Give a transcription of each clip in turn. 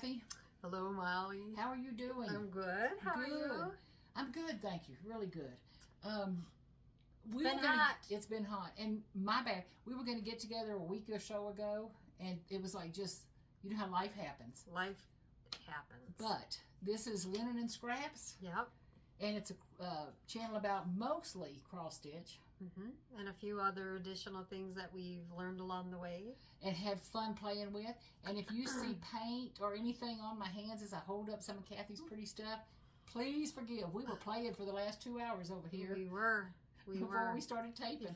Kathy. Hello, Molly. How are you doing? I'm good. How are you? I'm good, thank you. Really good. It's been hot, and my bad. We were going to get together a week or so ago, and it was like just, you know how life happens. Life happens. But this is Linen and Scraps. Yep. And it's a channel about mostly cross stitch. And a few other additional things that we've learned along the way. And had fun playing with. And if you see paint or anything on my hands as I hold up some of Kathy's pretty stuff, please forgive. We were playing for the last 2 hours over here. We were. Before we started taping.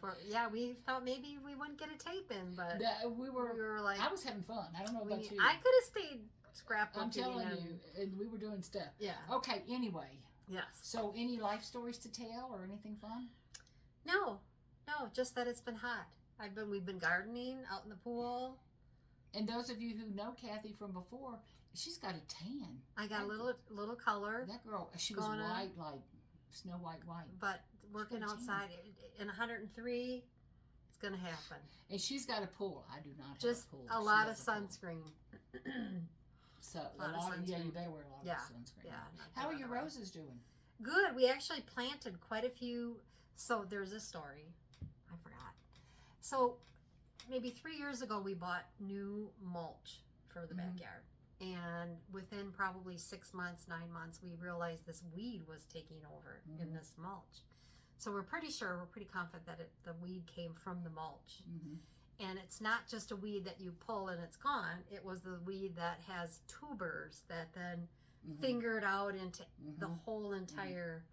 We thought maybe we wouldn't get a tape in, but we were like, I was having fun. I don't know about you. I could have stayed scrapbooking. I'm telling you, and we were doing stuff. Yeah. Okay, anyway. Yes. So any life stories to tell or anything fun? No, just that it's been hot. We've been gardening out in the pool. And those of you who know Kathy from before, she's got a tan. I got a little color. That girl, she was white, like Snow White. But working outside in 103, it's going to happen. And she's got a pool. I do not have just a pool. A lot of sunscreen. So yeah, you better wear a lot of sunscreen. Yeah. How are your roses doing? Good. We actually planted quite a few. So there's a story. I forgot. So maybe 3 years ago, we bought new mulch for the backyard. And within probably 6 months, 9 months, we realized this weed was taking over in this mulch. So we're pretty confident that the weed came from the mulch. And it's not just a weed that you pull and it's gone. It was the weed that has tubers that then fingered out into the whole entire.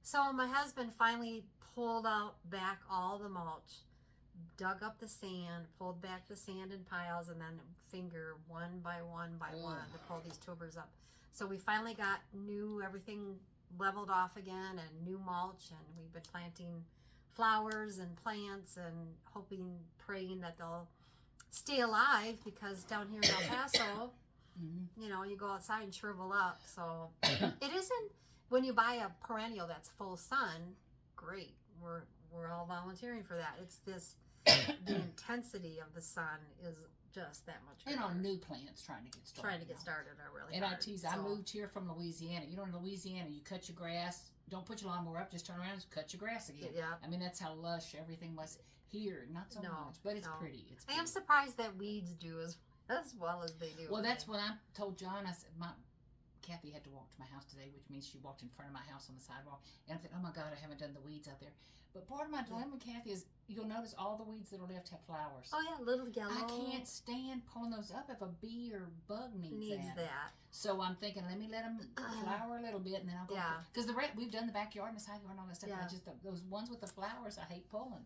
So my husband finally pulled back all the mulch, dug up the sand, pulled back the sand in piles, and then finger one by one to pull these tubers up. So we finally got everything leveled off again and new mulch, and we've been planting flowers and plants and praying that they'll stay alive, because down here in El Paso, you go outside and shrivel up. So it isn't, when you buy a perennial that's full sun, great. We're all volunteering for that. It's this, the intensity of the sun is just that much greater. And on new plants trying to get started. Are really and hard. I tease, I moved here from Louisiana. You know, in Louisiana, you cut your grass, don't put your lawnmower up, just turn around and cut your grass again. Yeah. I mean, that's how lush everything was here. Not so much, but it's pretty. It's pretty. I am surprised that weeds do as well as they do. Well, that's when I told John, I said, Kathy had to walk to my house today, which means she walked in front of my house on the sidewalk. And I thought, oh my God, I haven't done the weeds out there. But part of my dilemma, Kathy, is you'll notice all the weeds that are left have flowers. Oh yeah, little yellow. I can't stand pulling those up if a bee or bug needs that. So I'm thinking, let me let them flower a little bit, and then I'll go. Yeah. Because we've done the backyard and the side yard and all that stuff. Yeah. Those ones with the flowers, I hate pulling.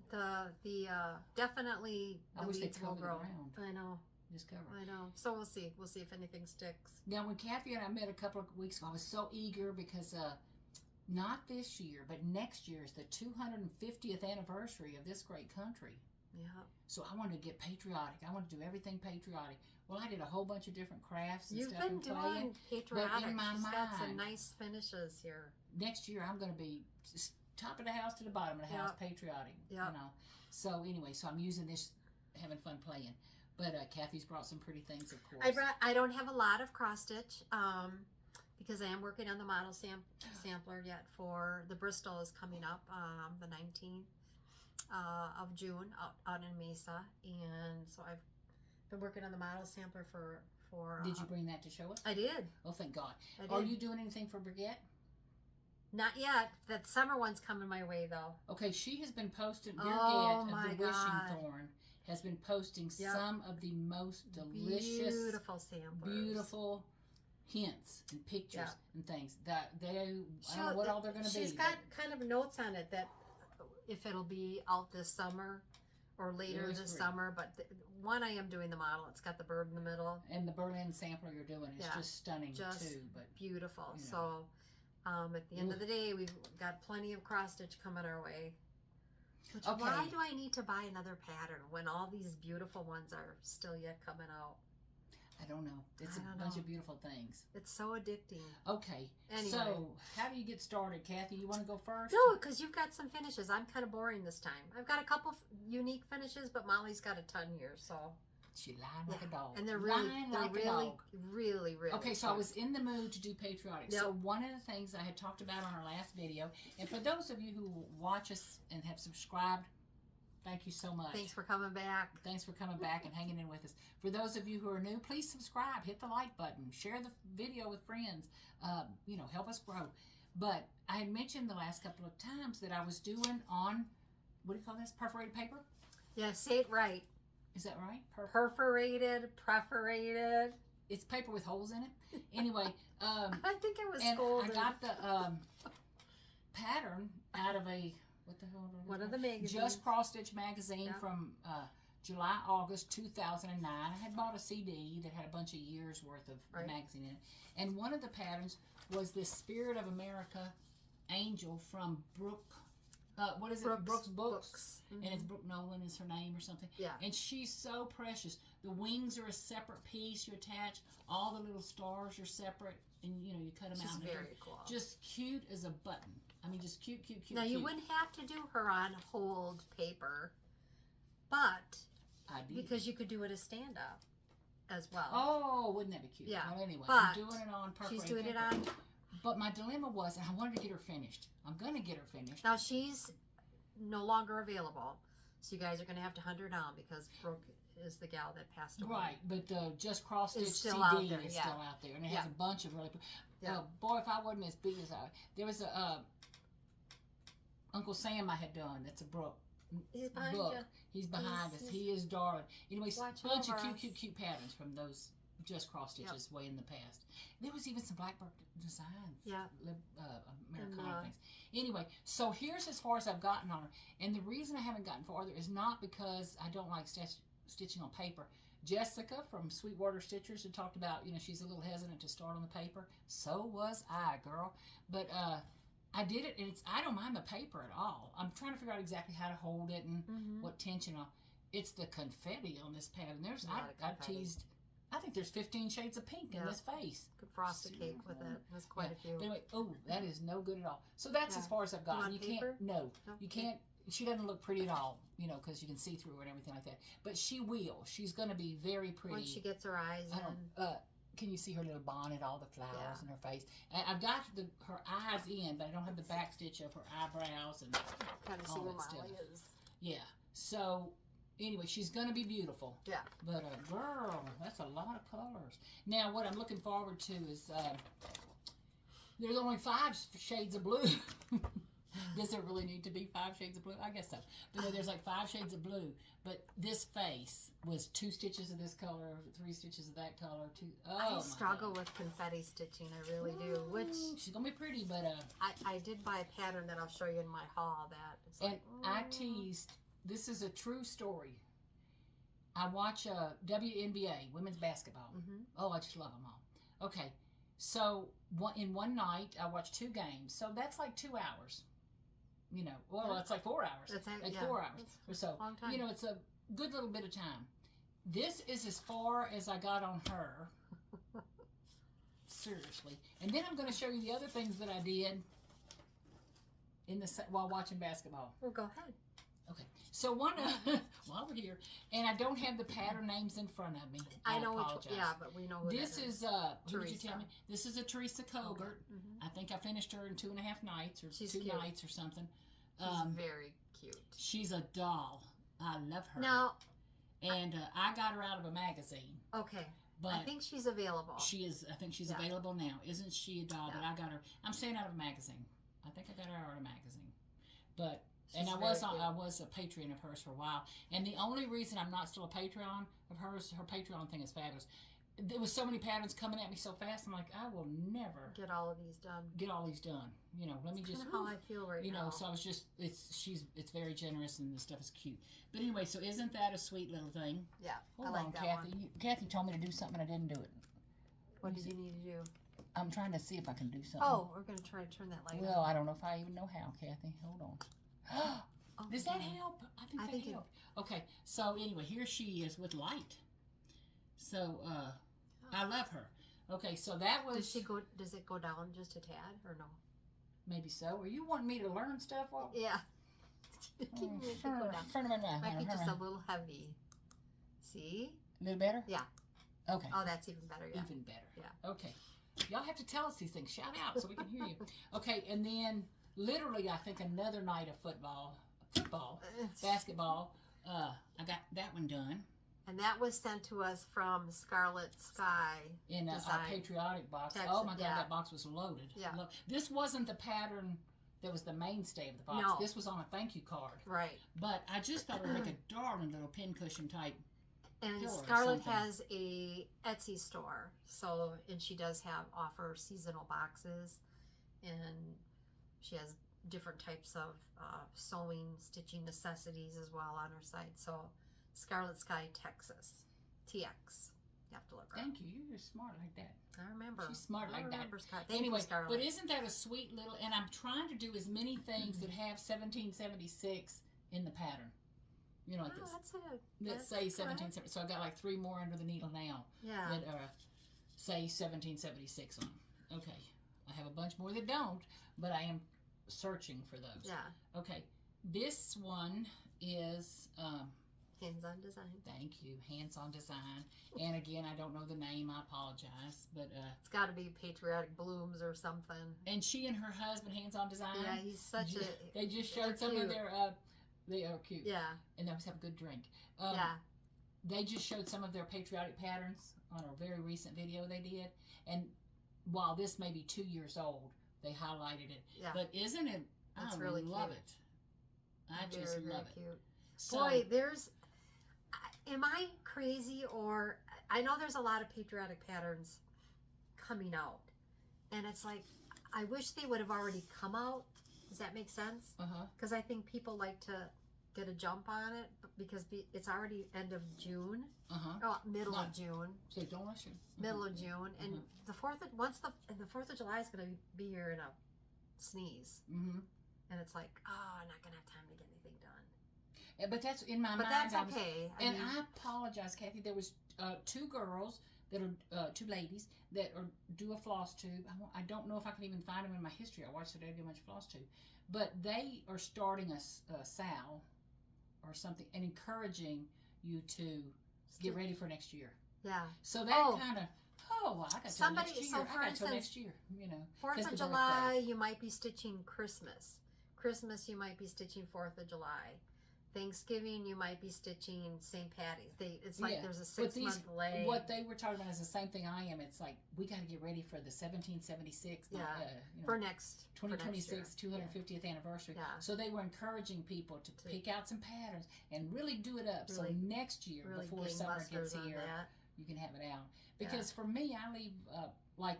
Definitely the weeds will grow. Around. I know. Just cover. I know. So we'll see. We'll see if anything sticks. Now, when Kathy and I met a couple of weeks ago, I was so eager because not this year, but next year is the 250th anniversary of this great country. Yeah. So I wanted to get patriotic. I wanted to do everything patriotic. Well, I did a whole bunch of different crafts and You've stuff. You've been doing patriotic. But in my mind, got some nice finishes here. Next year, I'm going to be top of the house to the bottom of the house, patriotic. Yeah. You know. So anyway, I'm using this, having fun playing. But Kathy's brought some pretty things, of course. I don't have a lot of cross stitch because I am working on the model sampler yet for the Bristol is coming up the 19th of June out in Mesa, and so I've been working on the model sampler for. Did you bring that to show us? I did. Oh, thank God. Are you doing anything for Brigitte? Not yet. That summer one's coming my way though. Okay, she has been posting. Brigitte of the Wishing Thorn has been posting some of the most delicious, beautiful samples, beautiful hints and pictures and things that I don't know what all they're going to be. She's got kind of notes on it that if it'll be out this summer or later this summer. But one I am doing the model. It's got the bird in the middle, and the Berlin sampler you're doing is just stunning too. But beautiful. You know. So at the end of the day, we've got plenty of cross stitch coming our way. Why do I need to buy another pattern when all these beautiful ones are still yet coming out? I don't know. It's a bunch of beautiful things. It's so addicting. Okay. Anyway. So, how do you get started, Kathy? You want to go first? No, because you've got some finishes. I'm kind of boring this time. I've got a couple unique finishes, but Molly's got a ton here, so. She lying like a dog. And they're really, lying they're like really, a dog. really, really. Okay, so cute. I was in the mood to do Patriotic. Yep. So one of the things I had talked about on our last video, and for those of you who watch us and have subscribed, thank you so much. Thanks for coming back. Thanks for coming back and hanging in with us. For those of you who are new, please subscribe, hit the like button, share the video with friends. You know, help us grow. But I had mentioned the last couple of times that I was doing on, what do you call this? Perforated paper? Yeah, say it right. Is that right? Perforated. It's paper with holes in it. Anyway, I think it was and scolded. I got the pattern out of a, what the hell? One of the magazines. Just Cross Stitch magazine Yep. from July, August 2009. I had bought a CD that had a bunch of years worth of Right. magazine in it. And one of the patterns was this Spirit of America angel from Brooke, what is it? Brooks Books. Mm-hmm. And it's Brooke Nolan is her name or something. Yeah. And she's so precious. The wings are a separate piece you attach. All the little stars are separate. And, you know, you cut them She's out. and very cool. Just cute as a button. I mean, just cute. Now, you wouldn't have to do her on hold paper, but I did. because you could do it as stand-up as well. Oh, wouldn't that be cute? Yeah, Well, anyway, but I'm doing it on perforated She's doing it paper. on... But my dilemma was, and I wanted to get her finished. I'm going to get her finished. Now, she's no longer available, so you guys are going to have to hunt her down because Brooke is the gal that passed away. Right, but the Just Cross Stitch It's CD still out there, is yeah. still out there. And it Yeah. has a bunch of really... Yeah. Boy, if I wasn't as big as I... There was a... Uncle Sam I had done. That's a Brooke He's behind book. you. He's behind He's- us. He is darling. Anyways, Watch bunch of over cute, us. cute patterns from those Just Cross Stitches way in the past. There was even some Blackbird designs. Yeah. Americana things. Anyway, so here's as far as I've gotten on her. And the reason I haven't gotten farther is not because I don't like stitching on paper. Jessica from Sweetwater Stitchers had talked about, you know, she's a little hesitant to start on the paper. So was I, girl. But I did it, and I don't mind the paper at all. I'm trying to figure out exactly how to hold it and what tension on. It's the confetti on this pattern. There's I teased. I think there's 15 shades of pink in this face. Could frost a cake with it. There's quite a few. But anyway, that is no good at all. So that's as far as I've gotten. You want paper? Can't. No, you can't. She doesn't look pretty at all, you know, because you can see through her and everything like that. But she will. She's going to be very pretty. Once she gets her eyes in. Can you see her little bonnet, all the flowers in her face? And I've got her eyes in, but I don't have the back stitch of her eyebrows and kind of see all where that stuff. Molly is. Yeah. So anyway, she's going to be beautiful. Yeah. But girl, that's a lot of colors. Now, what I'm looking forward to is there's only 5 shades of blue. Does there really need to be 5 shades of blue? I guess so. But no, there's like 5 shades of blue. But this face was 2 stitches of this color, 3 stitches of that color. I struggle with confetti stitching. I really do. Which she's gonna be pretty, but I did buy a pattern that I'll show you in my haul. That it's and like, I teased. This is a true story. I watch WNBA, women's basketball. Oh, I just love them all. Okay, so in one night I watched 2 games. So that's like 2 hours. You know, well, it's like 4 hours. That's like 4 hours or so. Long time. You know, it's a good little bit of time. This is as far as I got on her. Seriously. And then I'm going to show you the other things that I did while watching basketball. Well, go ahead. Okay. So while we're here, and I don't have the pattern names in front of me. I know apologize. which. Yeah, but we know who This that is who did you tell me? This is a Teresa Kogert. I think I finished her in 2.5 nights or She's 2 cute. nights or something. She's very cute. She's a doll. I love her. Now, and I got her out of a magazine. Okay. But I think she's available. She is. I think she's available now. Isn't she a doll? But I got her. I'm saying out of a magazine. I think I got her out of a magazine. But She's I was a Patreon of hers for a while. And the only reason I'm not still a Patreon of hers, her Patreon thing is fabulous. There was so many patterns coming at me so fast. I'm like, I will never get all of these done. You know, let me just. How I feel right now. You know, so I was just. It's very generous and the stuff is cute. But anyway, so isn't that a sweet little thing? Yeah, Hold I like on, that Kathy. one. Kathy told me to do something and I didn't do it. What did you need to do? I'm trying to see if I can do something. Oh, we're going to try to turn that light Well, on. I don't know if I even know how, Kathy. Hold on. Oh, Does that help? I think that helped. Okay, so anyway, here she is with light. So, I love her. Okay, so that was... Does it go down just a tad, or no? Maybe so. Or you want me to learn stuff? Well, yeah. Keep it go down. Front of my mouth. Might be just a little heavy. See? A little better? Yeah. Okay. Oh, that's even better. Yeah. Even better. Yeah. Okay. Y'all have to tell us these things. Shout out so we can hear you. Okay, and then literally, I think another night of basketball. I got that one done. And that was sent to us from Scarlet Sky in a Patriotic box. Texas, oh my God, that box was loaded. Yeah. This wasn't the pattern that was the mainstay of the box. No. This was on a thank you card. Right. But I just thought it would make a darling little pincushion type. And Scarlett has a Etsy store, and she does offer seasonal boxes, and she has different types of sewing, stitching necessities as well on her site. So, Scarlet Sky, Texas, TX. You have to look her up. Thank you. You're smart like that. I remember. She's smart like that. Thank you, Scarlett. But isn't that a sweet little? And I'm trying to do as many things that have 1776 in the pattern. You know, like this. That say 1770. So I got like 3 more under the needle now. Yeah. That say 1776 on them. Okay. I have a bunch more that don't, but I am searching for those. Yeah. Okay. This one is Hands-on design. Thank you. Hands-on design. And again, I don't know the name. I apologize, but it's got to be Patriotic Blooms or something. And she and her husband, Hands-on design. Yeah, he's such a. They just showed some of their. They are cute. Yeah. And they always have a good drink. Yeah. They just showed some of their patriotic patterns on a very recent video they did. And while this may be 2 years old, they highlighted it. Yeah. But isn't it? It's I really love cute. it. I just love it. Cute. So, Boy, am I crazy, or I know there's a lot of patriotic patterns coming out. And it's like, I wish they would have already come out. Does that make sense? Because I think people like to get a jump on it because it's already end of June. Middle of June. So don't rush it. Middle of June, and the 4th of July is going to be here in a sneeze. And it's like, I'm not going to have time to get anything done. But that's in my mind. But that's okay. I apologize, Kathy. There was 2 girls that are 2 ladies that do a floss tube. I don't know if I can even find them in my history. I watched today too much floss tube, but they are starting a SAL or something and encouraging you to get ready for next year. Yeah. So that kind of I got till next year. So for instance, next year. 4th of July, you might be stitching Christmas. Christmas, you might be stitching 4th of July. Thanksgiving, you might be stitching St. Patty's. It's like there's a 6-month delay. What they were talking about is the same thing I am. It's like we got to get ready for the 1776. For next 2026 250th anniversary. Yeah. So they were encouraging people to pick out some patterns and really do it up. So next year, before summer gets here, you can have it out. Because for me, I leave I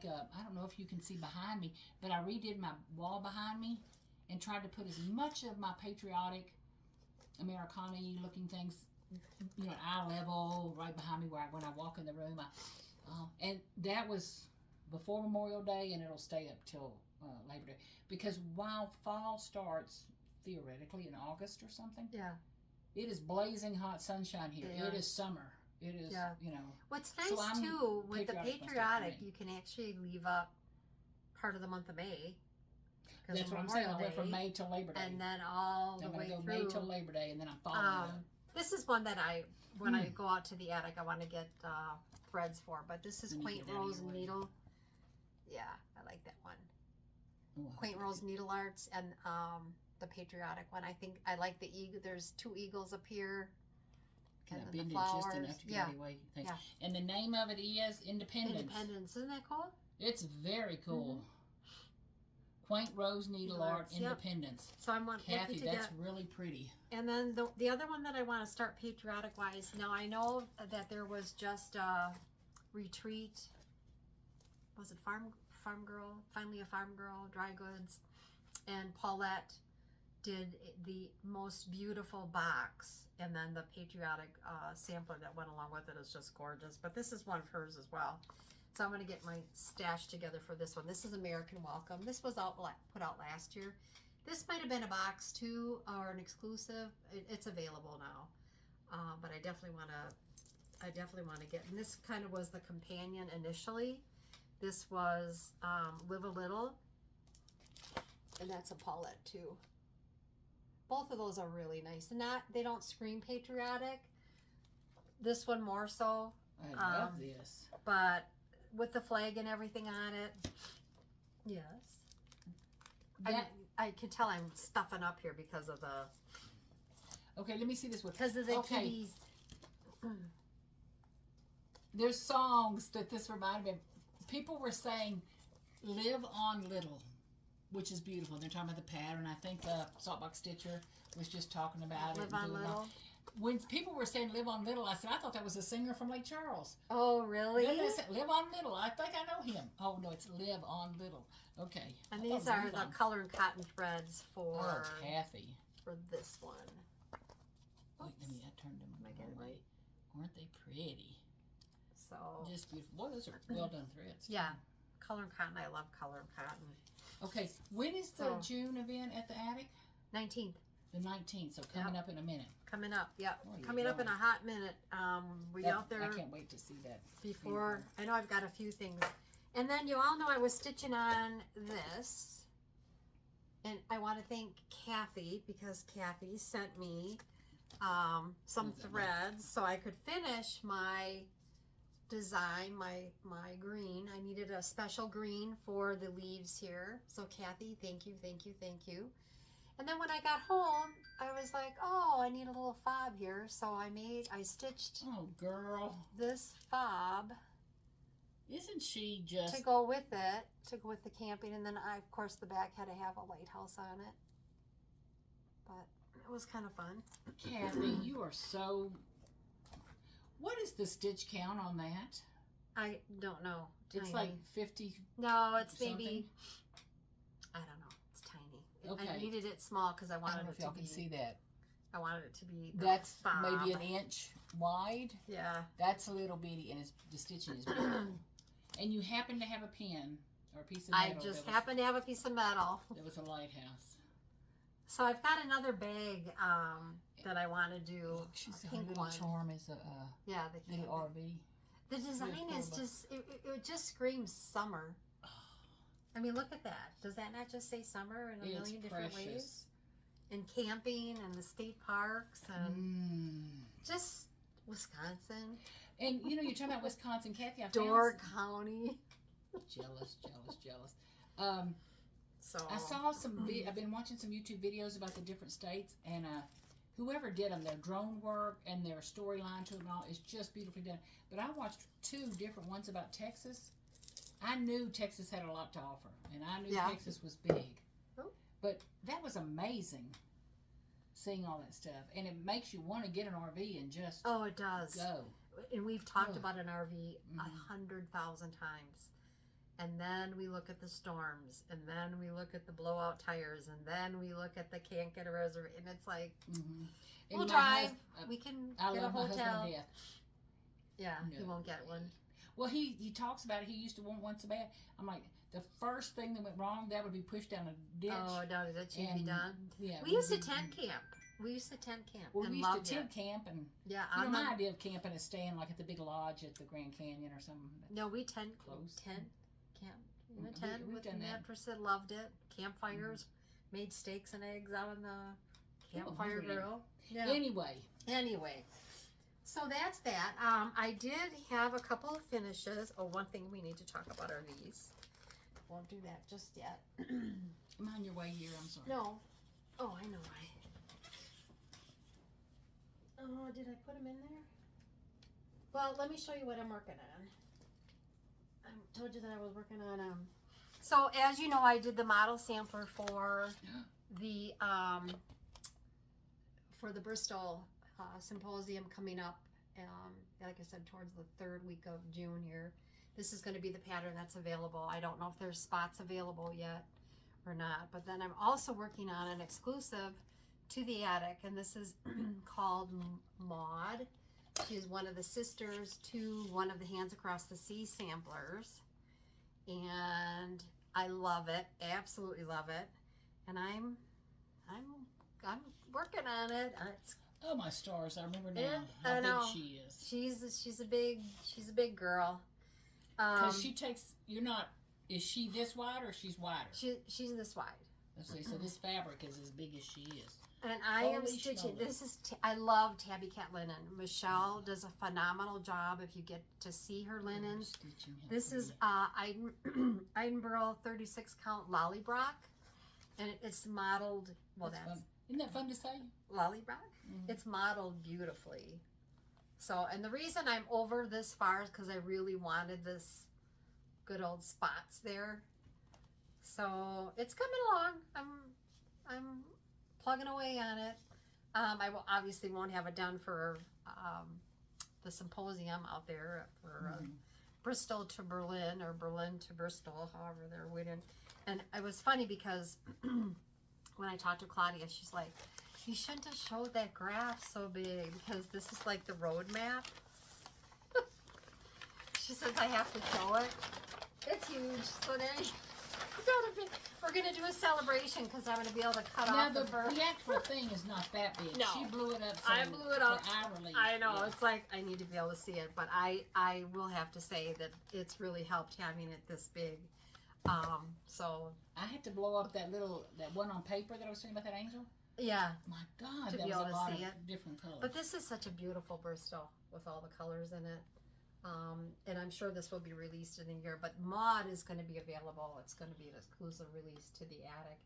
don't know if you can see behind me, but I redid my wall behind me and tried to put as much of my patriotic Americana-y looking things, at eye level, right behind me when I walk in the room. And that was before Memorial Day, and it'll stay up till Labor Day. Because while fall starts, theoretically, in August or something, it is blazing hot sunshine here. It is summer. It is, What's nice, too, with the Patriotic, you can actually leave up part of the month of May. That's what I'm saying. I went from May till Labor Day. And then all the way through. I'm going to go May till Labor Day, and then I'm following it up. This is one that when I go out to the attic, I want to get threads for. But this is Quaint Rose Needle. Yeah, I like that one. Ooh, Quaint Rose Needle Arts and the Patriotic one. I think I like the eagle. There's 2 eagles up here. Kind of the flowers. Just enough to get away. Yeah. And the name of it is Independence. Independence. Isn't that cool? It's very cool. Quaint Rose Needle Art Independence. So I'm Kathy, that's really pretty. And then the other one that I want to start patriotic wise. Now I know that there was just a retreat. Was it Farm Girl? Finally a Farm Girl, Dry Goods, and Paulette did the most beautiful box, and then the patriotic sampler that went along with it is just gorgeous. But this is one of hers as well. So I'm going to get my stash together for this one. This is American Welcome. This was put out last year. This might have been a box too, or an exclusive. It's available now, but I definitely want to get. And this kind of was the companion initially. This was Live a Little, and that's a Paulette too. Both of those are really nice. And they don't scream patriotic, This one more so. I love this. But with the flag and everything on it. Yes. I can tell I'm stuffing up here because of the... Okay, let me see this one. Because of the kitties. There's songs that this reminded me of. People were saying, live on little, which is beautiful. They're talking about the pattern. I think the Saltbox Stitcher was just talking about Live it. on little. When people were saying live on little, I said, I thought that was a singer from Lake Charles. Oh, really? Then they said, live on little. I think I know him. Oh, no, it's live on little. Okay. And these are the color and cotton threads for Kathy. For this one. Wait, let me, I turned them Am I getting it right? Aren't they pretty? So. Just beautiful. Boy, those are well done threads. Yeah. Color and cotton. I love color and cotton. Okay. When is the June event at the attic? 19th. The 19th. So coming up in a minute. Coming up. Yep. Oh, coming up in a hot minute. We out there. I can't wait to see that. Before. I know I've got a few things. And then you all know I was stitching on this. And I want to thank Kathy because Kathy sent me some threads so I could finish my design, my green. I needed a special green for the leaves here. So Kathy, thank you, thank you, thank you. And then when I got home, I was like, oh, I need a little fob here. So I stitched this fob. Isn't she just... To go with it, to go with the camping. And then of course, the back had to have a lighthouse on it. But it was kind of fun. Kathy, you are so... What is the stitch count on that? I don't know. It's Tiny. like 50. No, it's something? maybe. I don't know. It's tiny. Okay. I needed it small because I wanted I don't know it if to y'all be. can see that. I wanted it to be. That's fob. maybe an inch wide. Yeah. That's a little bitty, and the stitching is beautiful. And you happen to have a pin or a piece of metal. I just happened to have a piece of metal. That was a lighthouse. So I've got another bag that I want to do. Look, she's a a pink little one. charm is a Yeah, the little RV. The design is just it just screams summer. I mean, look at that. Does that not just say summer in a million different ways? And camping and the state parks and just Wisconsin. And you know, you're talking about Wisconsin, Kathy. Door County. Jealous. So I saw some. I've been watching some YouTube videos about the different states, and whoever did them, their drone work and their storyline to them all is just beautifully done. But I watched 2 different ones about Texas. I knew Texas had a lot to offer, and I knew Texas was big. Oh. But that was amazing, seeing all that stuff, and it makes you want to get an RV and just it does go. And we've talked about an RV 100,000 times. And then we look at the storms, and then we look at the blowout tires, and then we look at the can't get a reservation. And it's like, we'll drive. We can get a hotel. Yeah, No. he won't get one. Well, he talks about it. He used to want one so bad. I'm like, the first thing that went wrong, that would be pushed down a ditch. Oh, down a ditch and be done. Yeah, we used to tent camp. We used to tent camp. Well, and we used to tent camp, and my idea of camping is staying like at the big lodge at the Grand Canyon or something. No, we tent camp in a tent with mattresses. Loved it. Campfires, made steaks and eggs out on the campfire grill. Yeah. Anyway, so that's that. I did have a couple of finishes. Oh, one thing we need to talk about are these. Won't do that just yet. I'm on your way here. I'm sorry. No. Oh, I know why. Oh, did I put them in there? Well, let me show you what I'm working on. I told you that I was working on so as you know, I did the model sampler for the Bristol symposium coming up. Like I said, towards the 3rd week of June here. This is going to be the pattern that's available. I don't know if there's spots available yet or not, but then I'm also working on an exclusive to the attic, and this is called Maud. She is one of the sisters to one of the Hands Across the Sea samplers, and I love it, absolutely love it. And I'm working on it. Oh my stars! I remember now how big she is. She's a big girl. Because she takes. You're not. Is she this wide or she's wider? She's this wide. Let's see. So this fabric is as big as she is. And I am Holy stitching. schmoly. This is, I love Tabby Cat linen. Michelle does a phenomenal job if you get to see her linens. Stitching how This is pretty. Edinburgh 36 count Lollybrock. And it's modeled, well, That's that's fun. Isn't that fun to say? Lollybrock. It's modeled beautifully. So, and the reason I'm over this far is because I really wanted this good old spots there. So it's coming along. I'm plugging away on it. I will obviously won't have it done for the symposium out there for Bristol to Berlin or Berlin to Bristol, however they're waiting. And it was funny because when I talked to Claudia, she's like, you shouldn't have showed that graph so big because this is like the road map. She says I have to show it. It's huge. So there you go. We're going to do a celebration because I'm going to be able to cut off the first. The actual thing is not that big. No. She blew it up. So I blew it up. For our relief. I know. Yeah. It's like I need to be able to see it. But I will have to say that it's really helped having it this big. So I had to blow up that one on paper that I was talking about, that angel. yeah. My God, To that be was able a to lot see of it. different colors. But this is such a beautiful Bristol with all the colors in it. And I'm sure this will be released in a year, but Maud is going to be available. It's going to be an exclusive release to the attic.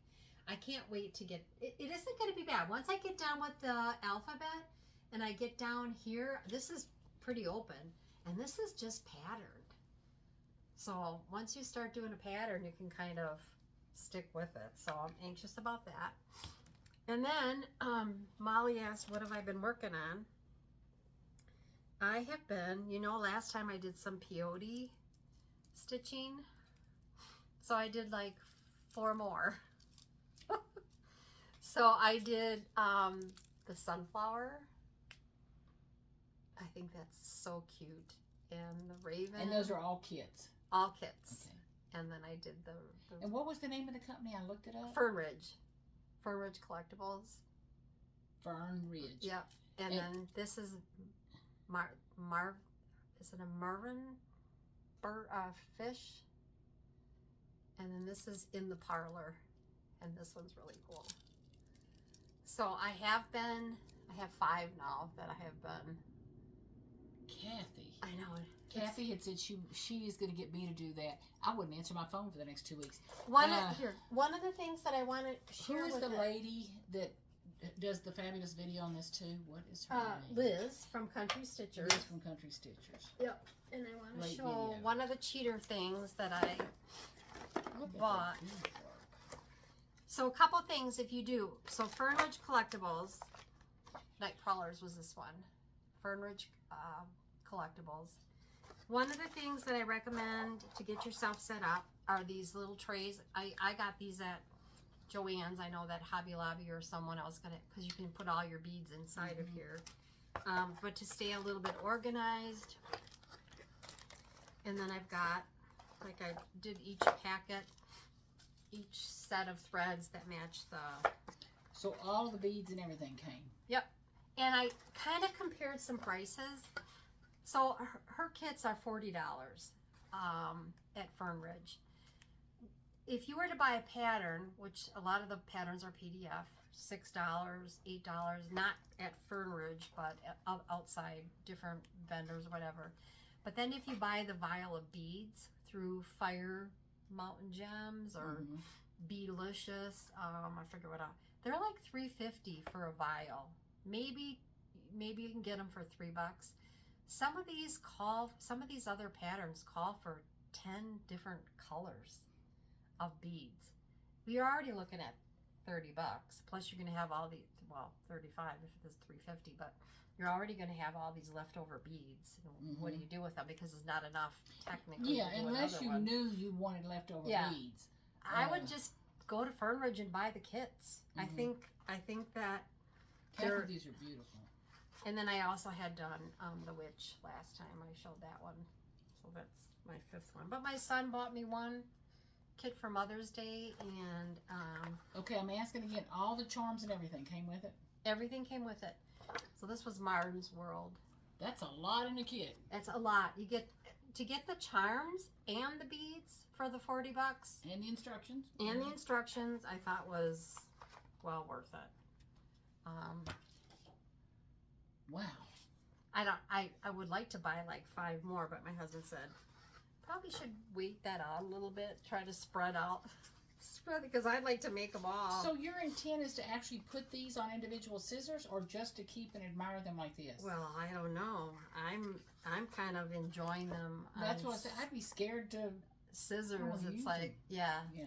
I can't wait to get, it isn't going to be bad. Once I get done with the alphabet and I get down here, this is pretty open and this is just patterned. So once you start doing a pattern, you can kind of stick with it. So I'm anxious about that. And then Molly asked, what have I been working on? I have been, last time I did some peyote stitching. So I did like 4 more. So I did the sunflower. I think that's so cute. And the raven. And those are all kits. All kits. Okay. And then I did the And what was the name of the company? I looked it up. Fern Ridge Collectibles. Fern Ridge. Yep. And then this is is it a Marvin fish? And then this is in the parlor. And this one's really cool. So I have 5 now that I have been. Kathy. I know. Kathy had said she is going to get me to do that. I wouldn't answer my phone for the next 2 weeks. One of the things that I want to share Who is with the lady that does the fabulous video on this too? What is her name? Liz from Country Stitchers. Liz from Country Stitchers. Yep. And I want to Great show video. one of the cheater things that I Look at bought. that beadwork. So a couple things if you do. So Fern Ridge Collectibles, Night Crawlers was this one. Fern Ridge Collectibles. One of the things that I recommend to get yourself set up are these little trays. I got these at Joann's. I know that Hobby Lobby or someone else got it because you can put all your beads inside of here. But to stay a little bit organized. And then I've got, like I did each packet, each set of threads that match the... So all the beads and everything came. Yep. And I kind of compared some prices. So her kits are $40 at Fern Ridge. If you were to buy a pattern, which a lot of the patterns are PDF, $6, $8, not at Fern Ridge, but outside different vendors or whatever. But then if you buy the vial of beads through Fire Mountain Gems or Beadlicious, I forget what else. They're like $3.50 for a vial. Maybe you can get them for $3. Some of these other patterns call for 10 different colors of beads. We're already looking at $30. Plus you're going to have all the, well, 35 if it is $3.50, but you're already going to have all these leftover beads. What do you do with them? Because it's not enough technically. Yeah, to do unless another you one. knew you wanted leftover beads. I would just go to Fern Ridge and buy the kits. I think that Kathy, these are beautiful. and then I also had done the witch last time. I showed that one. So that's my 5th one. But my son bought me one kit for Mother's Day and Okay, I'm asking again, all the charms and everything came with it? everything came with it. So this was Martin's World. That's a lot in a kit. That's a lot. You get to get the charms and the beads for the $40 And the instructions. and the instructions. I thought was well worth it. Wow. I would like to buy like 5 more, but my husband said probably should wait that out a little bit, try to spread out, because I'd like to make them all. So your intent is to actually put these on individual scissors, or just to keep and admire them like this? Well, I don't know. I'm kind of enjoying them. That's what I said. I'd be scared to scissors. Oh, It's use like them. yeah. Yeah.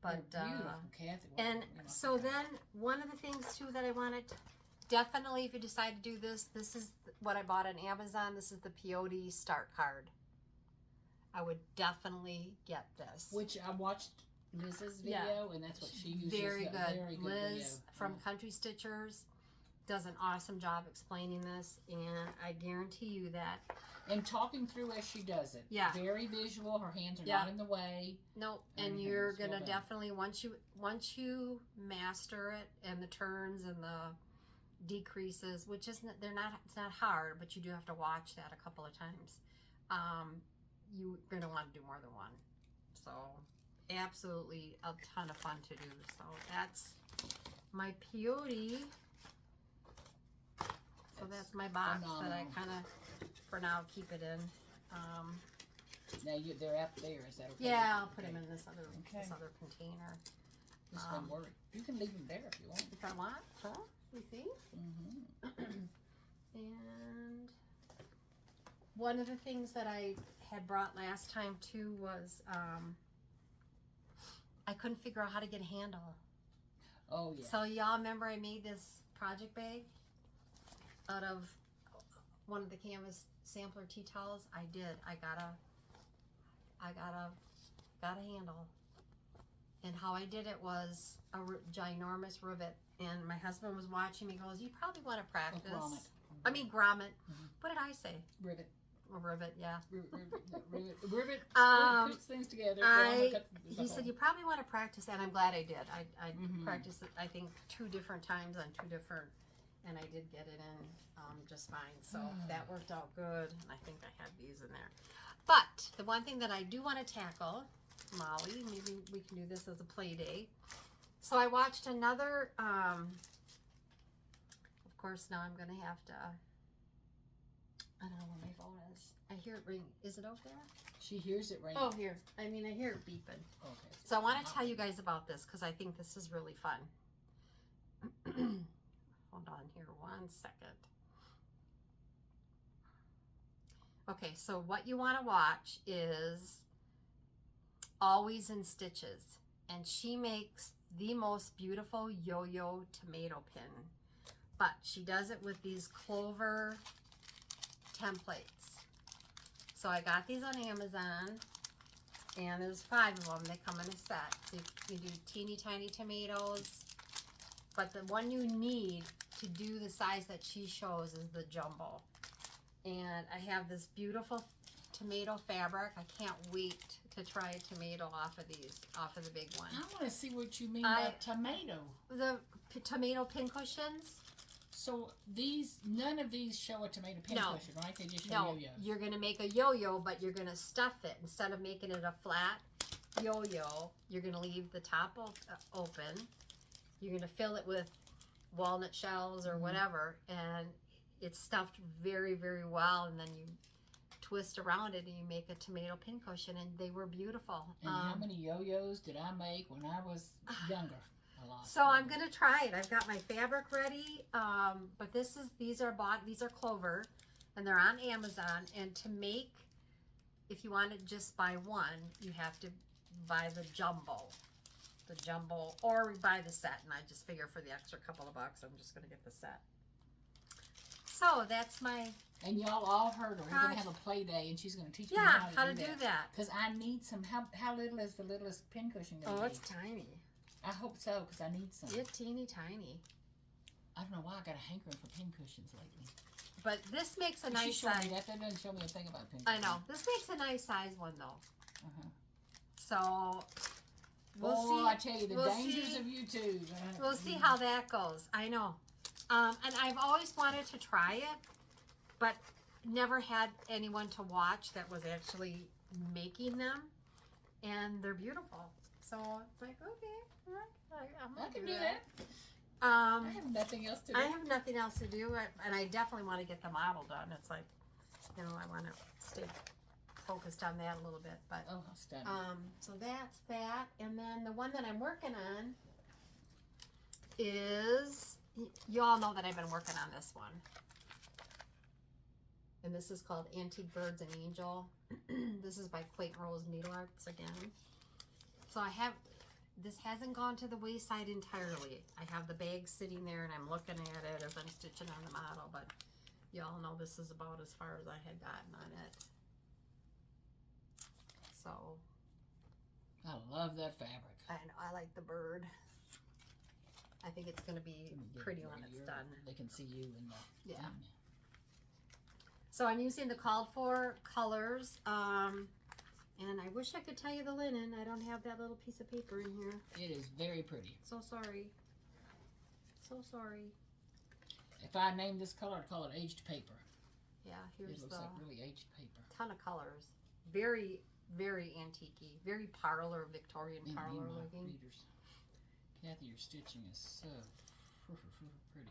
But They're beautiful, Kathy. Well, and you know, so then one of the things too that I wanted to, definitely, if you decide to do this, this is what I bought on Amazon. This is the peyote start card. I would definitely get this. which I watched Liz's video, and that's what she uses. Very good. Very good Liz video. from Yeah. Country Stitchers does an awesome job explaining this, and I guarantee you that. And talking through as she does it. Yeah. Very visual. Her hands are Yeah. not in the way. Nope, And and her you're hands, well gonna done. definitely once you master it and the turns and the decreases, which isn't it's not hard, but you do have to watch that a couple of times. You're gonna want to do more than one. So absolutely a ton of fun to do. So that's my peyote. So that's my box that I phenomenal. kind of for now keep it in. Now they're up there. Is that okay? Yeah, I'll put them Okay. in this other container. Just don't worry. You can leave them there if you want. If I want, huh? You see? Mm-hmm. And one of the things that I had brought last time too was I couldn't figure out how to get a handle. Oh yeah. So y'all remember I made this project bag out of one of the canvas sampler tea towels? I did. I got a handle. And how I did it was a ginormous rivet. And my husband was watching me. Goes, "You probably want to practice." grommet. I mean grommet. Mhm. What did I say? Rivet. A rivet, yeah. Rivet. Puts things together. He said you probably want to practice, and I'm glad I did. I Mhm. practiced it, I think, 2 different times on 2 different, and I did get it in just fine. So that worked out good. And I think I have these in there. But the one thing that I do want to tackle, Molly, maybe we can do this as a play day. So I watched another. Of course, now I'm gonna have to. I don't know where my phone is. I hear it ring. Is it over there? She hears it ring. Oh, here. I mean, I hear it beeping. Okay. So I want to tell you guys about this because I think this is really fun. Hold on here 1 second. Okay, so what you want to watch is Always in Stitches. And she makes the most beautiful yo-yo tomato pin. But she does it with these clover templates. So I got these on Amazon. And there's 5 of them. They come in a set. So you do teeny tiny tomatoes. But the one you need to do the size that she shows is the jumbo. And I have this beautiful tomato fabric. I can't wait to try a tomato off of these, off of the big one. I want to see what you mean by tomato. The tomato pin cushions. So none of these show a tomato pin cushion, right? They just show yo-yos. You're going to make a yo-yo, but you're going to stuff it. Instead of making it a flat yo-yo, you're going to leave the top open. You're going to fill it with walnut shells or whatever, and it's stuffed very, very well, and then you twist around it and you make a tomato pin cushion, and they were beautiful. And how many yo-yos did I make when I was younger? A lot. So I'm gonna try it. I've got my fabric ready, but these are clover, and they're on Amazon. And to make, if you want to just buy one, you have to buy the jumbo, or buy the set. And I just figure for the extra couple of bucks, I'm just gonna get the set. So that's my. And y'all all heard her. We're going to have a play day, and she's going to teach me how to do that. Because I need some. How little is the littlest pin cushion going to be? Oh, it's tiny. I hope so, because I need some. It's teeny tiny. I don't know why I got a hankering for pin cushions lately. But this makes a nice She showed size. me that. That doesn't show me a thing about pin I cushions. know. This makes a nice size one, though. Uh-huh. So we'll see. I tell you, the dangers of YouTube. We'll see how that goes. I know. And I've always wanted to try it, but never had anyone to watch that was actually making them. And they're beautiful. So it's like, okay, I I can do that. I have nothing else to do. I have nothing else to do, and I definitely want to get the model done. It's like, you know, I want to stay focused on that a little bit. But Oh, how stunning. so that's that, and then the one that I'm working on is, you all know that I've been working on this one, and this is called Antique Birds and Angel. This is by Quaint Rose Needle Arts again. So I have. This hasn't gone to the wayside entirely. I have the bag sitting there and I'm looking at it as I'm stitching on the model, but y'all know this is about as far as I had gotten on it. So. I love that fabric. I know, I like the bird. I think it's going to be pretty when it's done. They can see you in the yeah. So I'm using the called for colors. And I wish I could tell you the linen. I don't have that little piece of paper in here. It is very pretty. So sorry. So sorry. If I named this color, I'd call it aged paper. Yeah, here's it looks like really aged paper. Ton of colors. Very, very antique-y. Very parlor, Victorian parlor looking. Readers. Kathy, your stitching is so pretty.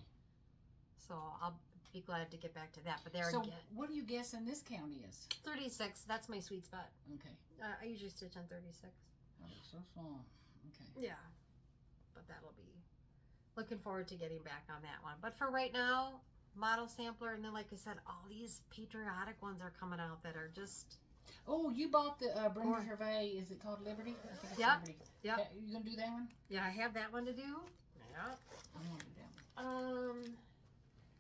So I'll be glad to get back to that. But there so again. What do you guess in this county is? 36. That's my sweet spot. Okay. I usually stitch on 36. Oh, so small. Okay. Yeah. But that'll be. Looking forward to getting back on that one. But for right now, model sampler, and then like I said, all these patriotic ones are coming out that are just. Oh, you bought the Brenda Gervais. Is it called Liberty? I think it's Liberty. Yep. You gonna do that one? Yeah, I have that one to do. Yep. I want to do that one.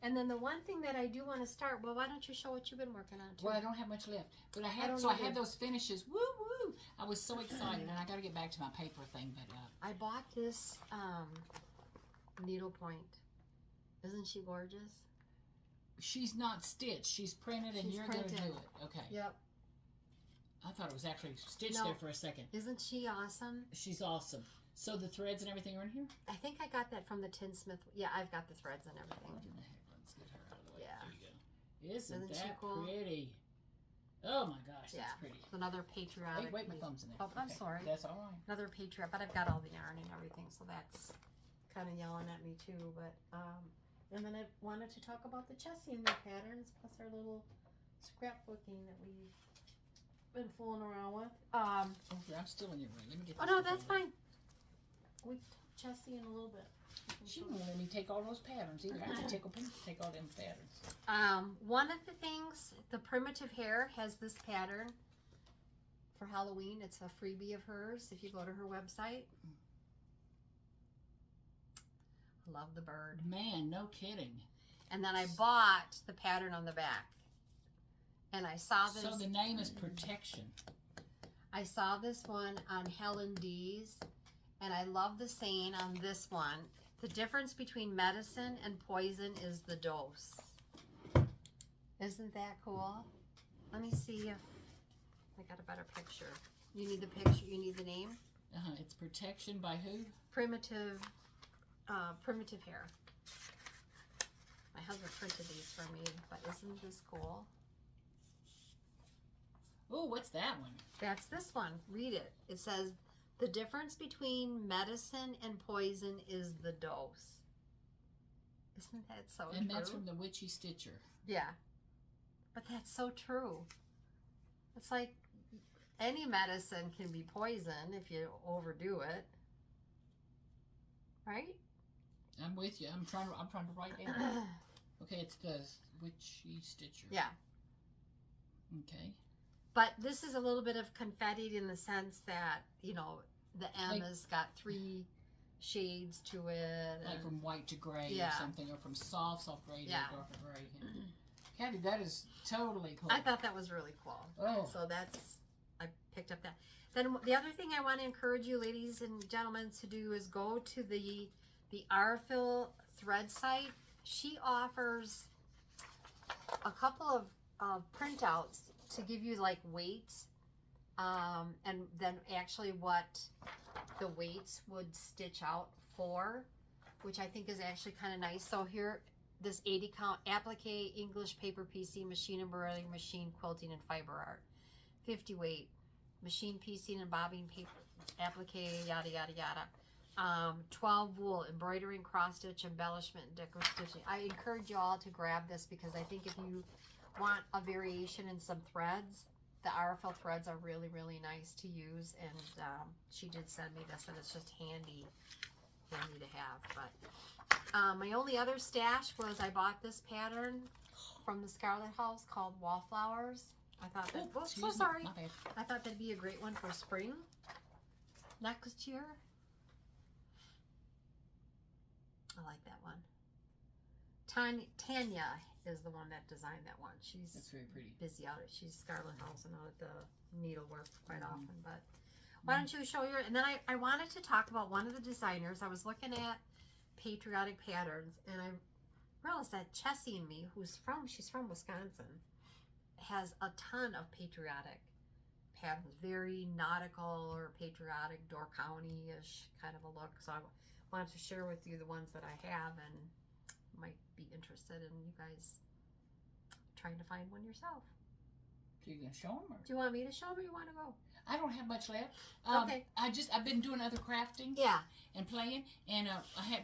And then the one thing that I do want to start. Well, why don't you show what you've been working on too? Well, I don't have much left, but I had those finishes. Woo woo! I was so excited, and I got to get back to my paper thing. But I bought this needlepoint. Isn't she gorgeous? She's not stitched. She's printed, and you're going to do it. Okay. Yep. I thought it was actually stitched there for a second. Isn't she awesome? She's awesome. So the threads and everything are in here? I think I got that from the Tinsmith. Yeah, I've got the threads and everything. Let's get her out of the way. Yeah. There you go. Isn't she that cool? pretty? Oh my gosh, that's pretty. Another patriotic. Wait, my thumb's in there. Oh, I'm sorry. That's all right. Another patriot, but I've got all the yarn and everything, so that's kind of yelling at me too. But and then I wanted to talk about the Chessie and Me patterns, plus our little scrapbooking that we've been fooling around with. I'm still in your room. Let me get. Oh no, that's fine. We Chessie in a little bit. She won't let me take all those patterns either. I have to take all them patterns. One of the things, the Primitive Hair has this pattern for Halloween. It's a freebie of hers if you go to her website. Love the bird. Man, no kidding. And then I bought the pattern on the back. And I saw this. So the name is Protection. I saw this one on Helen D's. And I love the saying on this one. The difference between medicine and poison is the dose. Isn't that cool? Let me see if I got a better picture. You need the picture. You need the name. It's Protection by who? Primitive Hair. My husband printed these for me, but isn't this cool? Oh, what's that one? That's this one. Read it. It says, the difference between medicine and poison is the dose. Isn't that so true? And that's from the Witchy Stitcher. Yeah. But that's so true. It's like any medicine can be poison if you overdo it. Right? I'm with you. I'm trying to write down. Okay, it's the Witchy Stitcher. Yeah. Okay. But this is a little bit of confetti in the sense that, you know, the M has got 3 shades to it. Like from white to gray or something, or from soft gray to darker gray. Yeah. Kathy, that is totally cool. I thought that was really cool. Oh. So I picked up that. Then the other thing I want to encourage you ladies and gentlemen to do is go to the Arfil thread site. She offers a couple of printouts to give you like weights, and then actually what the weights would stitch out for, which I think is actually kind of nice. So here, this 80 count applique, English paper piecing, machine embroidery, machine quilting, and fiber art. 50 weight, machine piecing and bobbing paper, applique, yada yada yada. 12 wool, embroidery and cross stitch, embellishment, and decor stitching. I encourage you all to grab this because I think if you want a variation in some threads, the RFL threads are really, really nice to use. And she did send me this, and it's just handy to have. But my only other stash was I bought this pattern from the Scarlet House called Wallflowers. I thought that. Oh, so sorry. I thought that'd be a great one for spring next year. I like that one. Tanya is the one that designed that one. That's very pretty. Busy out. She's Scarlet House and out at the needlework quite often. But why don't you show your? And then I wanted to talk about one of the designers. I was looking at Patriotic patterns, and I realized that Chessie and Me, she's from Wisconsin, has a ton of patriotic patterns, very nautical or patriotic, Door County-ish kind of a look. So I wanted to share with you the ones that I have and might be interested in you guys trying to find one yourself. So you're gonna show them, or do you want me to show them, or you want to go? I don't have much left. Okay. I've been doing other crafting. Yeah. And playing, and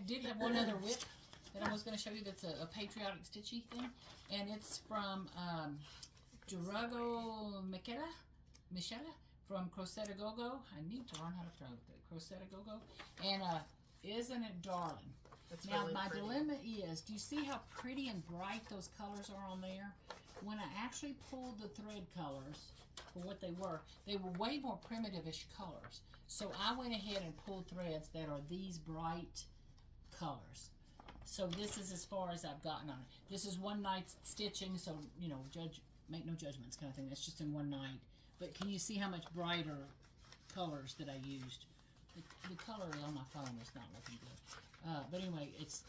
did have one other whip that I was going to show you. That's a patriotic stitchy thing, and it's from Durago Michela from Crocetta Go-Go. I need to learn how to pronounce it. Crocetta Go-Go, and isn't it darling? It's now really my pretty. dilemma is, do you see how pretty and bright those colors are on there? When I actually pulled the thread colors for what they were way more primitive-ish colors. So I went ahead and pulled threads that are these bright colors. So this is as far as I've gotten on it. This is one night stitching, so make no judgments kind of thing. That's just in one night. But can you see how much brighter colors that I used? The color on my phone is not looking good. But anyway, it's